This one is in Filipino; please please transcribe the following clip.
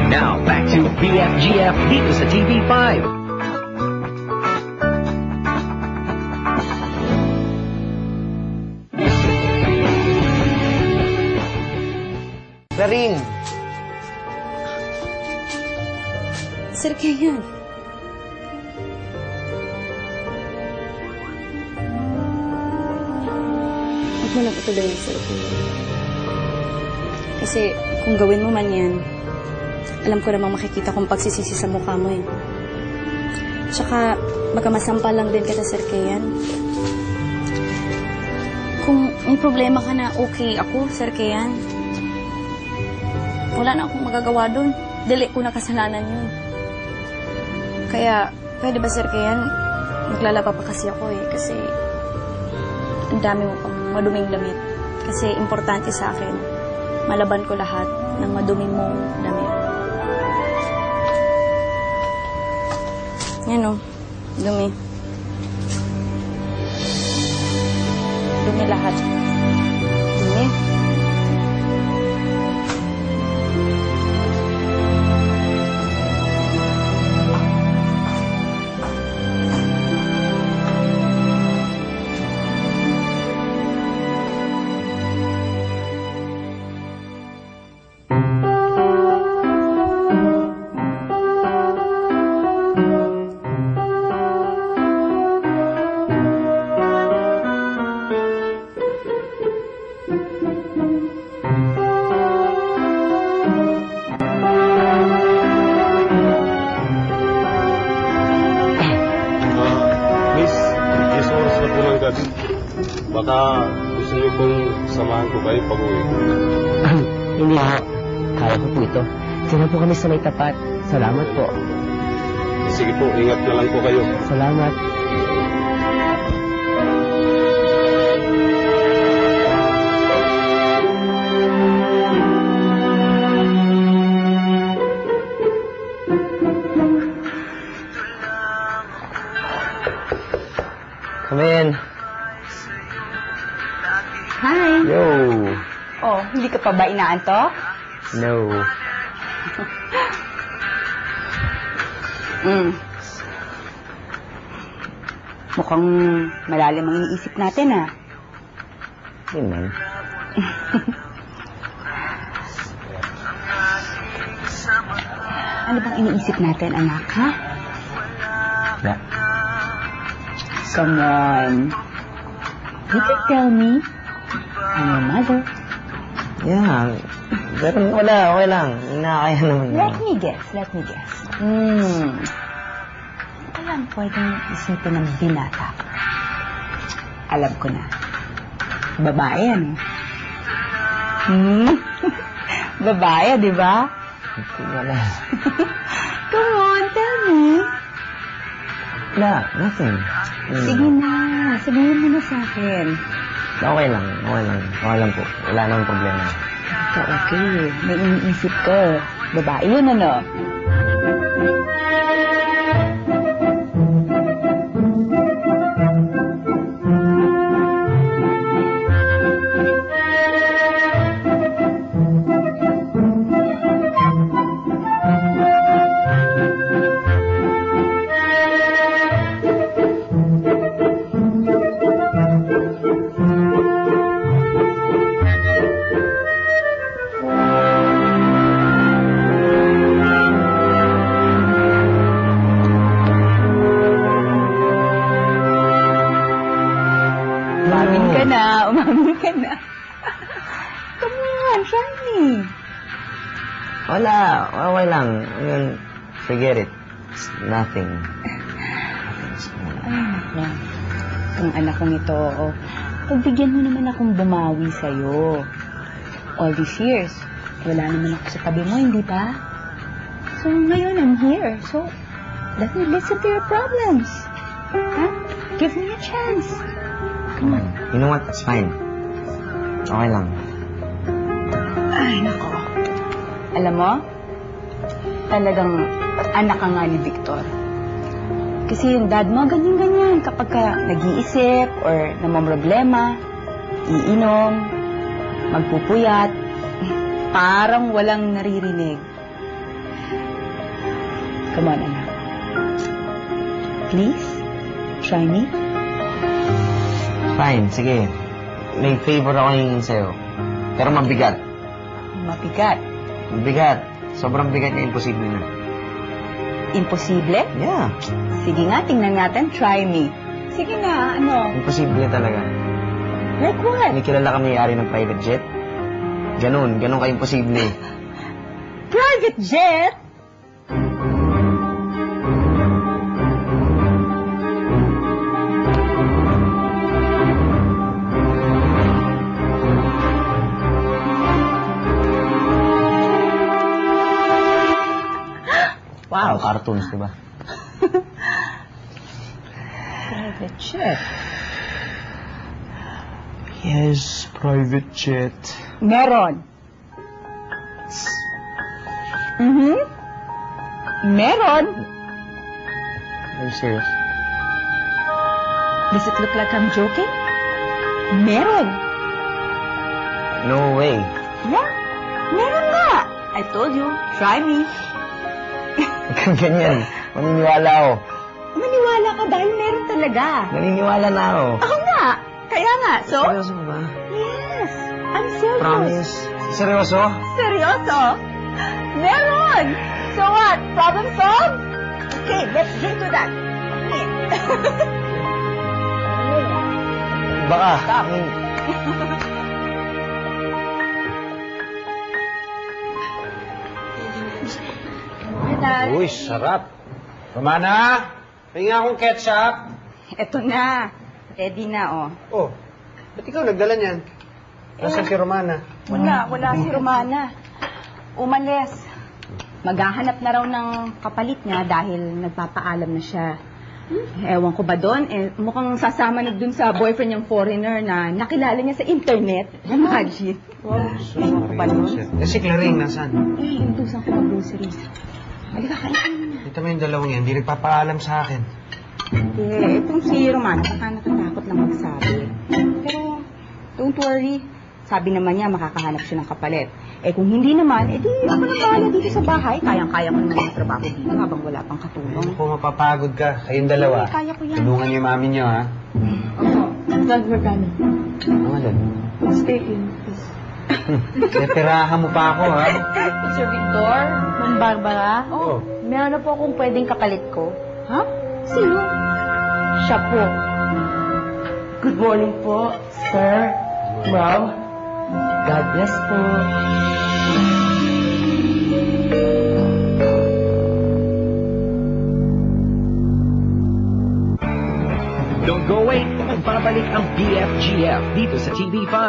Now, back to BFGF dito sa TV5. Laring! Sir Kian. Huwag mo nang ituloy, Sir Kian. Kasi kung gawin mo man yan, alam ko namang makikita kong pagsisisi sa mukha mo eh. Tsaka, baka masampal lang din kita, Sir Kian. Kung may problema ka na okay ako, Sir Kian, wala na akong magagawa doon. Dili ko na kasalanan yun. Kaya, pwede ba, Sir Kian, maglalaba pa kasi ako eh. Kasi, ang dami mo pang maduming damit. Kasi, importante sa akin, malaban ko lahat ng madumi mong damit. Yan o, dumi. Dumi lahat. Dumi. Baka gusto niyo pong samahan ko kayo pag-uwi. Hindi ho. Kaya ko po ito. Sino po kami sa may tapat. Salamat po. Sige po, ingat na lang po kayo. Salamat. Come in. Hi! Yo! Oh, hindi ka pa ba inaantok? No. Mukhang malalim ang iniisip natin, ah. Yun man. Ano bang iniisip natin, anak, ha? Na. Come on. You can tell me. I'm your mother. Yeah. Pero wala, okay lang. Nakakaya naman. Let me guess. Alam, pwedeng isipin ng binata. Alam ko na. Babae, ano? Babae, di ba? Wala. Come on, tell me. Wala, nothing. Sige na. Sabihin mo na sa akin. Okay lang po. Wala namang problema. Okay. May iniisip ko. Babae yun, ano? Umamin ka na. Come on, Shani. Wala, okay lang. I mean, forget it. It's nothing. Ay, naku. Ang anak kong ito, pagbigyan mo naman akong bumawi sa'yo. All these years, wala naman ako sa tabi mo, hindi ba? So, ngayon, I'm here. So, let me listen to your problems. Huh? Give me a chance. Come on. You know what? It's fine. Okay lang. Ay, nako. Alam mo, talagang anak ka nga ni Victor. Kasi yung dad mo, ganyan-ganyan. Kapag ka nag-iisip or namamroblema, iinom, magpupuyat, parang walang naririnig. Come on, anak. Please, try me. Fine, sige. May favor ako hingin sa'yo. Pero mabigat. Mabigat. Mabigat. Sobrang bigat niya, imposible na. Imposible? Yeah. Sige nga, tingnan natin. Try me. Sige nga, ano? Imposible talaga. Like what? May kilala ka may-ari ng private jet? Ganun ka-imposible. Private jet? Wow, cartoons, diba? Private jet? Yes, private jet. Meron. Meron. Are you serious? Does it look like I'm joking? Meron. No way. Yeah, meron nga. I told you, try me. Ganyan. Maniniwala ako. Maniwala ka dahil meron talaga. Naniniwala na ako. Ako nga. Kaya nga, so? Seryoso ba? Yes, I'm serious. Promise? Seryoso? Seryoso? Meron! So what? Problem solved? Okay, let's drink to that. Baka. Uy, sarap. Romana, pahinga akong ketchup. Eto na. Ready na, oh. Oh, ba't ikaw nagdala niyan? Nasaan si Romana? Wala si Romana. Umalis. Maghahanap na raw ng kapalit niya dahil nagpapaalam na siya. Ewan ko ba doon? Mukhang sasama na dun sa boyfriend niyang foreigner na nakilala niya sa internet. Imagine. Ewan ko ba doon? Si Claring, nasaan? Intusan ko mag-groceries. Halika, kain ka na. Ito mo yung dalawang yan, hindi nagpapaalam sa akin. Itong si Romana, baka natatakot lang magsabi. Pero, don't worry. Sabi naman niya, makakahanap siya ng kapalit. Kung hindi naman, di ako na bahala dito sa bahay. Kayang-kaya ko naman yung trabaho dito habang wala pang katulong. Kung mapapagod ka, kayong dalawa. Kaya ko yan. Tulungan niyo yung mami niyo, ha? Dad, we're coming. Ano dad? Stay in, please. Natirahan mo pa ako, ha? Sir Victor, Ma'am Barbara, Oo. meron na po akong pwedeng kapalit ko. Ha? Sino? Siya po. Good morning po, sir, ma'am. God bless po. Don't go away. Magbabalik ang BFGF dito sa TV5.